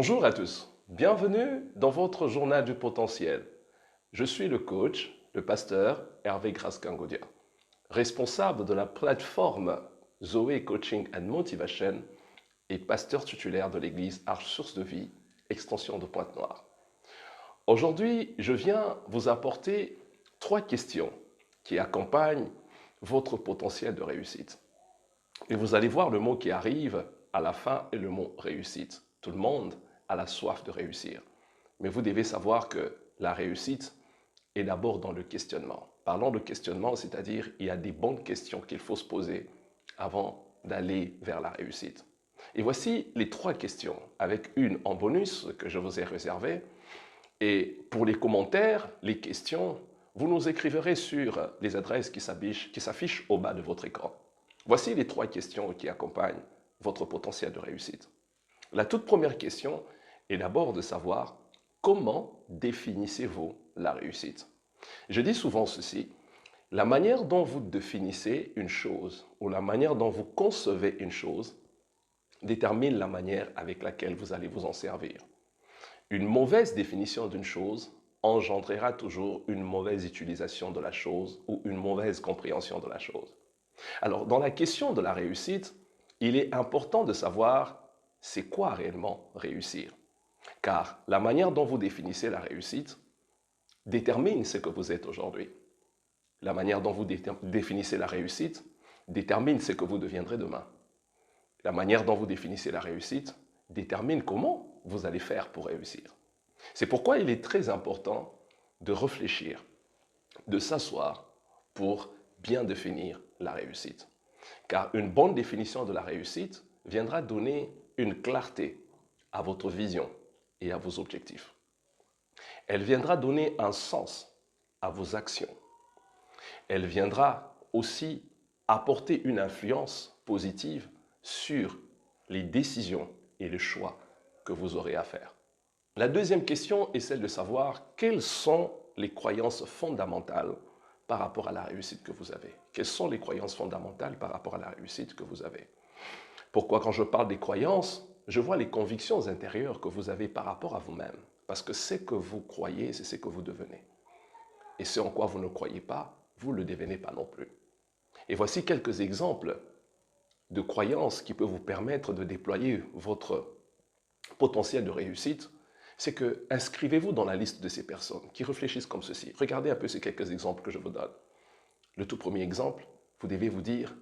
Bonjour à tous, bienvenue dans votre journal du potentiel. Je suis le coach, le pasteur Hervé Grascangodia, responsable de la plateforme Zoé Coaching and Motivation et pasteur titulaire de l'église Arche Source de Vie, extension de Pointe-Noire. Aujourd'hui, je viens vous apporter 3 questions qui accompagnent votre potentiel de réussite. Et vous allez voir le mot qui arrive à la fin est le mot réussite. Tout le monde a la soif de réussir. Mais vous devez savoir que la réussite est d'abord dans le questionnement. Parlons de questionnement, c'est-à-dire il y a des bonnes questions qu'il faut se poser avant d'aller vers la réussite. Et voici les 3 questions, avec une en bonus que je vous ai réservée. Et pour les commentaires, les questions, vous nous écriverez sur les adresses qui s'affichent au bas de votre écran. Voici les 3 questions qui accompagnent votre potentiel de réussite. La toute première question est d'abord de savoir comment définissez-vous la réussite. Je dis souvent ceci, la manière dont vous définissez une chose ou la manière dont vous concevez une chose détermine la manière avec laquelle vous allez vous en servir. Une mauvaise définition d'une chose engendrera toujours une mauvaise utilisation de la chose ou une mauvaise compréhension de la chose. Alors, dans la question de la réussite, il est important de savoir c'est quoi réellement réussir. Car la manière dont vous définissez la réussite détermine ce que vous êtes aujourd'hui. La manière dont vous définissez la réussite détermine ce que vous deviendrez demain. La manière dont vous définissez la réussite détermine comment vous allez faire pour réussir. C'est pourquoi il est très important de réfléchir, de s'asseoir pour bien définir la réussite. Car une bonne définition de la réussite viendra donner une clarté à votre vision et à vos objectifs. Elle viendra donner un sens à vos actions. Elle viendra aussi apporter une influence positive sur les décisions et les choix que vous aurez à faire. La deuxième question est celle de savoir quelles sont les croyances fondamentales par rapport à la réussite que vous avez. Quelles sont les croyances fondamentales par rapport à la réussite que vous avez? Pourquoi quand je parle des croyances, je vois les convictions intérieures que vous avez par rapport à vous-même. Parce que ce que vous croyez, c'est ce que vous devenez. Et ce en quoi vous ne croyez pas, vous ne le devenez pas non plus. Et voici quelques exemples de croyances qui peuvent vous permettre de déployer votre potentiel de réussite. C'est que inscrivez-vous dans la liste de ces personnes qui réfléchissent comme ceci. Regardez un peu ces quelques exemples que je vous donne. Le tout premier exemple, vous devez vous dire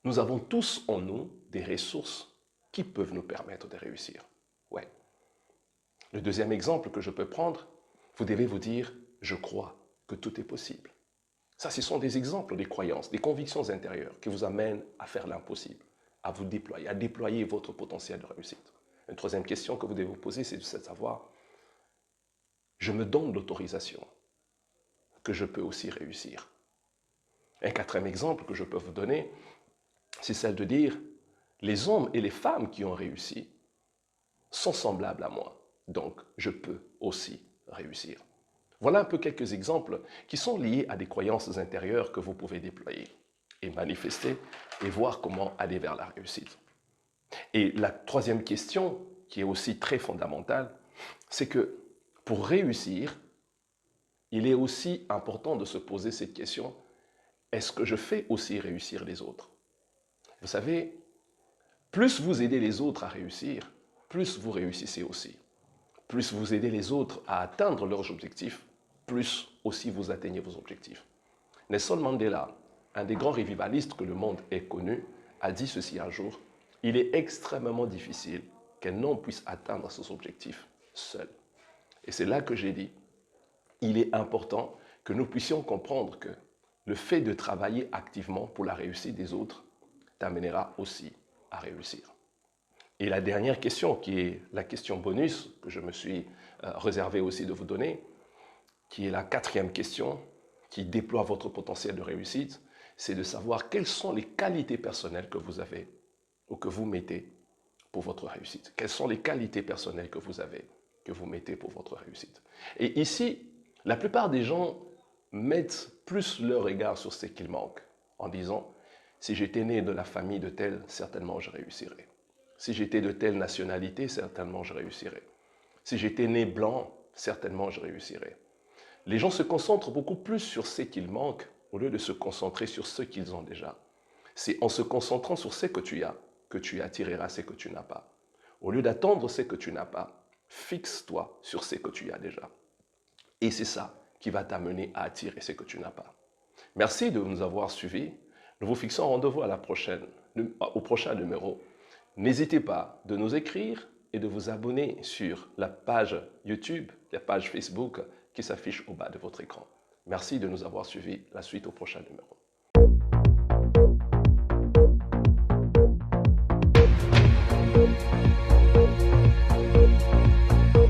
nous avons tous en nous des ressources qui peuvent nous permettre de réussir. Ouais. Le deuxième exemple que je peux prendre, vous devez vous dire je crois que tout est possible. Ça, ce sont des exemples, des croyances, des convictions intérieures qui vous amènent à faire l'impossible, à vous déployer, à déployer votre potentiel de réussite. Une troisième question que vous devez vous poser, c'est de savoir je me donne l'autorisation que je peux aussi réussir. Un quatrième exemple que je peux vous donner, c'est celle de dire les hommes et les femmes qui ont réussi sont semblables à moi, donc je peux aussi réussir. Voilà un peu quelques exemples qui sont liés à des croyances intérieures que vous pouvez déployer et manifester et voir comment aller vers la réussite. Et la troisième question, qui est aussi très fondamentale, c'est que pour réussir, il est aussi important de se poser cette question, est-ce que je fais aussi réussir les autres? Vous savez, plus vous aidez les autres à réussir, plus vous réussissez aussi. Plus vous aidez les autres à atteindre leurs objectifs, plus aussi vous atteignez vos objectifs. Nelson Mandela, un des grands revivalistes que le monde ait connu, a dit ceci un jour, il est extrêmement difficile qu'un homme puisse atteindre ses objectifs seul. Et c'est là que j'ai dit, il est important que nous puissions comprendre que le fait de travailler activement pour la réussite des autres t'amènera aussi à réussir. Et la dernière question, qui est la question bonus que je me suis réservé aussi de vous donner, qui est la quatrième question, qui déploie votre potentiel de réussite, c'est de savoir quelles sont les qualités personnelles que vous avez ou que vous mettez pour votre réussite. Quelles sont les qualités personnelles que vous avez, que vous mettez pour votre réussite. Et ici, la plupart des gens mettent plus leur regard sur ce qu'il manque, en disant, si j'étais né de la famille de tel, certainement je réussirais. Si j'étais de telle nationalité, certainement je réussirais. Si j'étais né blanc, certainement je réussirais. Les gens se concentrent beaucoup plus sur ce qu'il manque au lieu de se concentrer sur ce qu'ils ont déjà. C'est en se concentrant sur ce que tu as que tu attireras ce que tu n'as pas. Au lieu d'attendre ce que tu n'as pas, fixe-toi sur ce que tu as déjà. Et c'est ça qui va t'amener à attirer ce que tu n'as pas. Merci de nous avoir suivis. Nous vous fixons rendez-vous au prochain numéro. N'hésitez pas de nous écrire et de vous abonner sur la page YouTube, la page Facebook qui s'affiche au bas de votre écran. Merci de nous avoir suivis. La suite au prochain numéro.